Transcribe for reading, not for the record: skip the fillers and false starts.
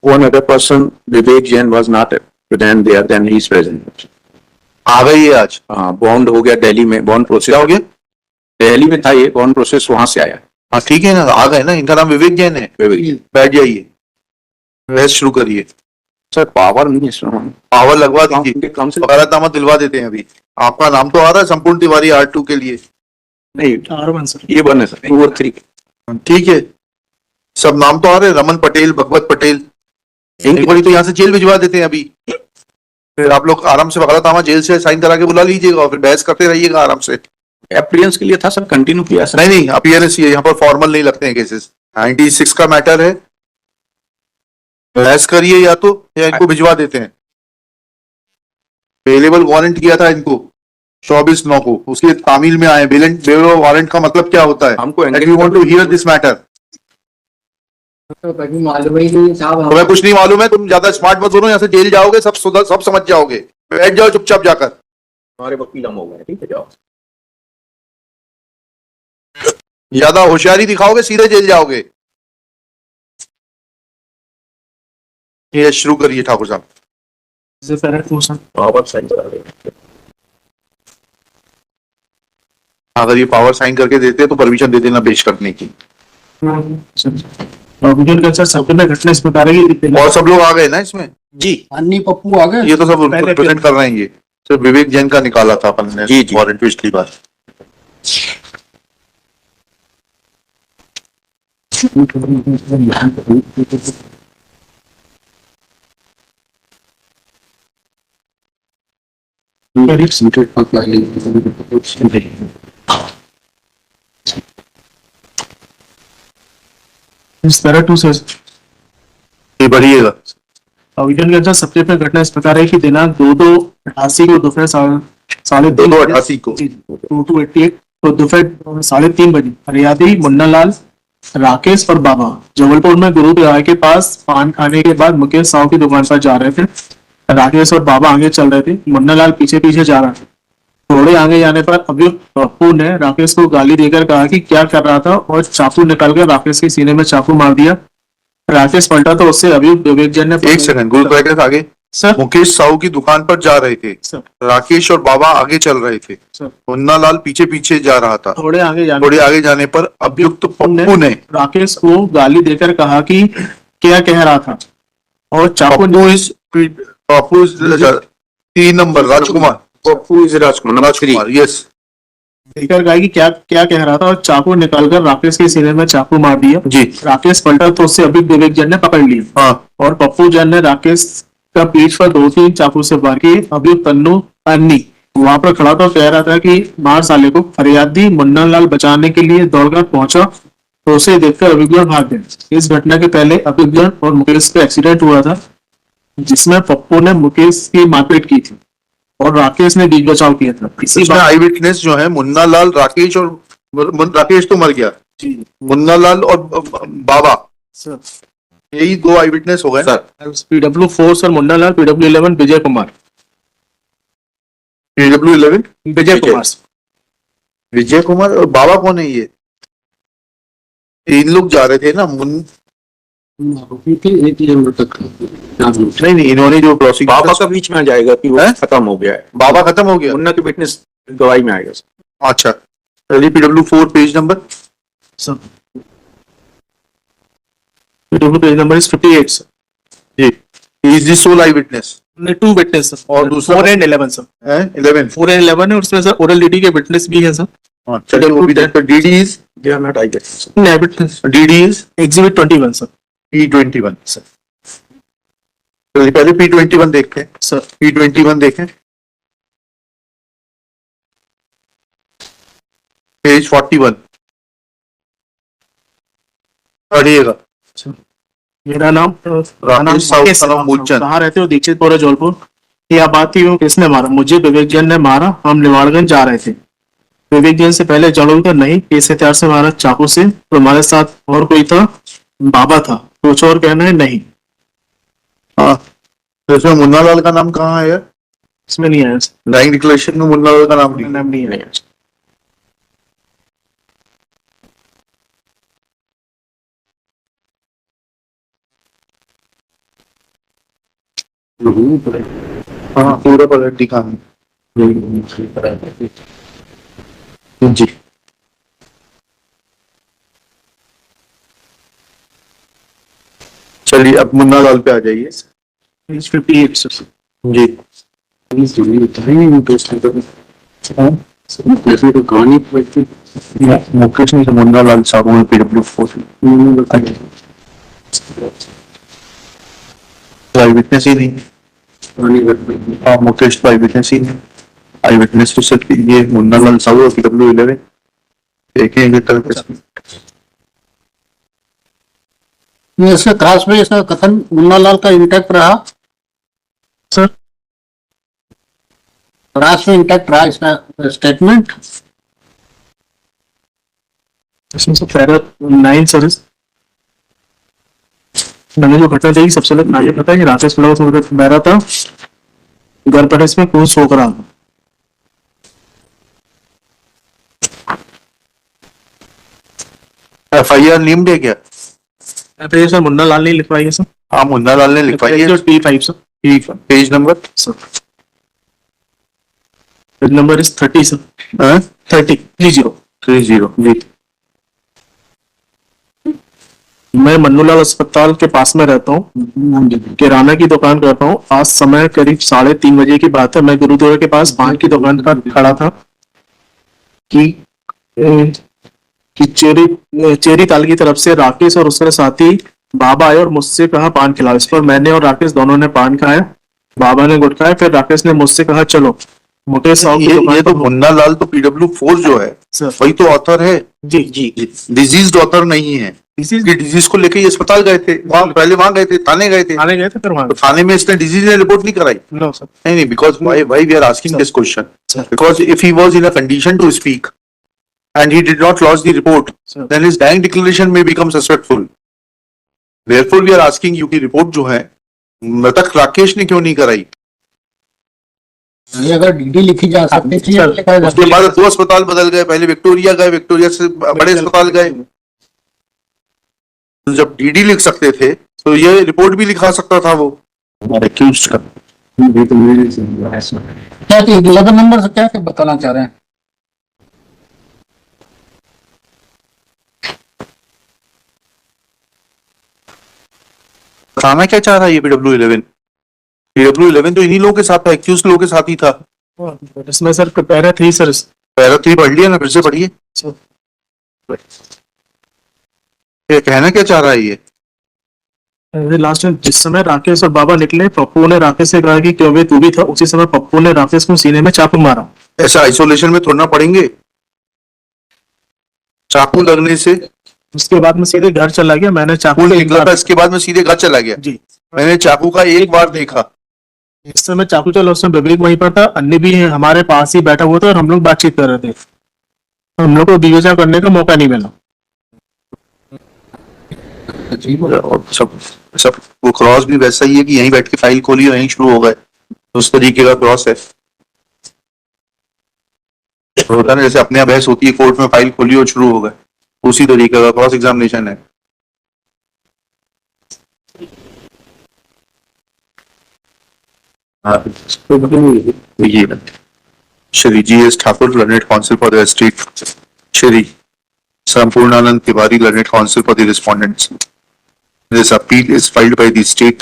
One other person, Vivek Jain, was not present there. Then he is present. आ गई है आज? हाँ, bond हो गया दिल्ली में, बॉन्ड प्रोसेस क्या हो गया? दिल्ली में था ये बॉन्ड प्रोसेस, वहां से आया। हाँ ठीक है ना, आ गए ना। इनका नाम विवेक जैन है। बैठ जाइए, बहस शुरू करिए। सर पावर नहीं है इसमें। पावर लगवा दीजिए, वकालतनामा दिलवा देते हैं अभी। आपका नाम तो आ रहा है संपूर्ण तिवारी R2 के लिए। नहीं, R1 सर, ये बने सर, 2 और 3। ठीक है, सब नाम तो आ रहे हैं। रमन पटेल, भगवत पटेल, एक बारी तो यहाँ से जेल भिजवा देते हैं अभी। फिर आप लोग आराम से वकालतनामा जेल से साइन करा के बुला लीजिएगा और फिर बहस करते रहिएगा आराम से। अपीयरेंस के लिए था सर, कंटिन्यू किया सर। नहीं, अपीयरेंस ये यहाँ पर फॉर्मल नहीं लगते हैं केसेस। 96 का मैटर है, बहस करिए या इनको भिजवा देते हैं। अवेलेबल वारंट किया था इनको 24/9 को, उसके तामील में आए। बेल वारंट का मतलब क्या होता है? हमको we want to hear this matter. मालूम ही नहीं साहब, तुम्हें कुछ नहीं मालूम है, तुम ज्यादा स्मार्ट मत बनो, यहाँ से जेल जाओगे, सब समझ जाओगे। बैठ जाओ चुपचाप जाकर। हमारे वकील हम हो गए, ठीक है, जाओ। ज्यादा होशियारी दिखाओगे सीधे जेल जाओगे। ये शुरू करिए ठाकुर साहब। पावर साइन करा देंगे। अगर ये पावर साइन करके देते हैं तो परमिशन दे देना पेश करने की। घटना इस प्रकार है। और सब लोग आ गए ना इसमें? जी, अन्नी पप्पू आ गए। ये तो सब प्रेजेंट कर रहे हैं। ये सर विवेक जैन का निकाला था अपन ने जी। वारंट पिछली बार। ये बढ़िएगा। आवेदन के अनुसार सबसे पहले घटना इस प्रकार है कि दिनांक 2/2/88 को दोपहर 3:30 को 2/2/88 को दोपहर 3:30 बजे फरियादी मुन्ना लाल, राकेश और बाबा जबलपुर में गुरु विहार के पास पान खाने के बाद मुकेश साहू की दुकान पर जा रहे थे। राकेश और बाबा आगे चल रहे थे, मुन्ना लाल पीछे पीछे जा रहा था। थोड़े आगे जाने पर अभियुक्त पप्पू ने राकेश को गाली देकर कहा कि क्या कर रहा था और चाकू निकालकर राकेश के सीने में चाकू मार दिया। राकेश पलटा तो उससे अभियुक्त विवेक जैन ने। एक सेकंड, गुरु आगे। सर, मुकेश साहू की दुकान पर जा रहे थे, राकेश और बाबा आगे चल रहे थे, मुन्ना लाल पीछे पीछे जा रहा था। थोड़े आगे जाने पर अभियुक्त पप्पू ने राकेश को गाली देकर कहा कि क्या कह रहा था और चाकू। Pappu 3 number Rajkumar, Pappu is Rajkumar, yes, देकर कहा कि क्या कह रहा था और चाकू निकालकर राकेश के सीने में चाकू मार दिया। जी। राकेश पलटा तो उससे अभियुक्त विवेक जैन ने पकड़ लिया। हाँ। और पप्पू जैन ने राकेश का पीठ पर 2-3 चाकू से वार किए। अभियुक्त अन्नी वहां पर खड़ा तो कह रहा था कि मार साले को। फरियादी मुन्ना लाल बचाने के लिए दौड़कर पहुंचा तो उसे देखकर अभियुक्त भाग गए। इस घटना के पहले अभियुक्त और मुकेश का एक्सीडेंट हुआ था जिसमें पप्पू ने मुकेश की मारपीट की थी और राकेश ने बीच बचाव किया था। इसी इसमें आई विटनेस जो है मुन्ना लाल, राकेश और राकेश तो मर गया, मुन्ना लाल और बाबा, यही 2 आई विटनेस हो गए sir. PW4 sir Munna Lal, PW11 Vijay Kumar, PW11 Vijay Kumar और बाबा कौन है? ये 3 लोग जा रहे थे ना। नहीं, इन्होंने जो बाबा का बीच में आ जाएगा कि वो खत्म हो गया है। बाबा खत्म हो गया, मुन्ना की विटनेस गवाही में आएगा सर। अच्छा, PW4 page number sir, PW page number is 58 sir. जी, is the sole eyewitness. 2 witness sir और दूसरा 4 and 11 सर। 4 and 11 है और उसमें सर ओरल डीडी के विटनेस भी है सर। चलिए वो भी देखते हैं। DD is they are not I guess. DD is exhibit 21 sir. P21 sir. चलिए पहले P21 देखते हैं सर। P21 देखें, पेज 41 पढ़िएगा। मेरा नाम राकेश साहू मूलचंद। कहाँ रहते हो? दीक्षितपुर जौलपुर। यह बात थी किसने मारा? मुझे विवेक जैन ने मारा। हम निवाड़गंज जा रहे थे। विवेक जैन से पहले जड़ों नहीं, किस हथियार से मारा? चाकू से। तो हमारे साथ और कोई था? बाबा था। कुछ और कहना है? नहीं। हाँ, तो इसमें मुन्ना लाल का नाम कहाँ है? इसमें नहीं आया। डाइंग डिक्लेरेशन में मुन्ना लाल का नाम नहीं आया। हाँ पूरा पलट दिखा जी। चलिए अब मुन्ना लाल पे आ जाइए पेज 58 सर। जी। मुकेश नहीं मुन्ना लाल साहू में PW4 आई विटनेस ही नहीं। हाँ मुकेश तो आई विटनेस ही नहीं। आई विटनेस तो सिर्फ ये मुन्ना लाल साहू और PW11 देखेंगे करके। इसके क्रॉस में इसका कथन मुन्ना लाल का इंटैक्ट रहा, सर क्रॉस में इंटैक्ट रहा इसका स्टेटमेंट। इसमें से पैरा 9 सर। मैंने जो घटना देखी सबसे पहले मुझे पता है कि राकेश मेरा था घर पर, इसमें कौन सो रहा था। FIR नीम्ड है क्या? फिर सर मुन्ना लाल ने लिखवाई है सर। हाँ मुन्ना लाल ने लिखवाई है। जो T5 सर। ठीक है page number sir page number is 30 sir. 30 जी। मैं मन्नूलाल अस्पताल के पास में रहता हूँ, किराना की दुकान करता हूँ। आज समय करीब 3:30 बजे की बात है। मैं गुरुद्वारे के पास पान की दुकान पर खड़ा था कि चेरी ताल की तरफ से राकेश और उसके साथी बाबा आए और मुझसे कहा पान खिलाओ। इस पर मैंने और राकेश दोनों ने पान खाया, बाबा ने गुटखाया। फिर राकेश ने मुझसे कहा चलो मुकेश साहब की ये दुकान तो पर। मुन्ना लाल तो PW4 जो है सर वही तो ऑथर है। जी जी डिजीज ऑथर नहीं है। ये डिजीज को लेके ये अस्पताल गए थे, पहले वहां गए थे, थाने गए थे। आने गए थे फिर वहां। तो थाने में इसने डिजीज ने रिपोर्ट नहीं कराई। No sir. नहीं because why we are asking this question Sir. because if he was in a condition to speak and he did not lodge the report Sir. then his dying declaration may become suspectful. Therefore we are asking you कि report जो है मृतक राकेश ने क्यों नहीं कराई? ये अगर डीडी लिखी जा सकती थी, सर, लिखा जा उसके बाद 2 अस्पताल बदल गए, पहले विक्टोरिया गए, विक्टोरिया से बड़े अस्पताल गए। तो जब DD लिख सकते थे तो ये रिपोर्ट भी लिखा सकता था वो एक्यूज्ड का। क्या 11 नंबर से क्या क्या बताना चाह रहे हैं? बताना क्या चाह रहा है ये PW11 तो इन्हीं लोगों के साथ था, एक्यूज्ड लोगों के साथ ही था। इसमें सर पैरा 3 सर। पैरा 3 पढ़ लिया ना, फिर से पढ़िए। ये कहना क्या चाह रहा है ये? लास्ट में जिस समय राकेश और बाबा निकले, पप्पू ने राकेश से कहा कि क्यों वे तू भी था। उसी समय पप्पू ने राकेश को सीने में चाकू मारा। ऐसा आइसोलेशन में थोड़ा पड़ेंगे चाकू लगने से। उसके बाद में सीधे घर चला गया। मैंने चाकू खून एक निकला था, बार- इसके बाद में सीधे घर चला गया। जी मैंने चाकू का एक बार देखा। इस समय चाकू चला, उस समय विवेक वहीं पर था, अन्य भी हमारे पास ही बैठा हुआ था और हम लोग बातचीत कर रहे थे। हम लोग को विवेचना करने का मौका नहीं मिला। और सब वो क्रॉस भी वैसा ही है कि यहीं बैठ के फाइल खोली और यहीं शुरू हो गए, उस तरीके का क्रॉस है। होता है ना जैसे अपने यहाँ बहस होती है कोर्ट में, फाइल खोली और शुरू हो गए, उसी तरीके का क्रॉस एग्जामिनेशन है। ये Shri GS Thakur learned council for the state, Shri Sampurnanand Tiwari learned council for the respondents. This appeal is filed by the state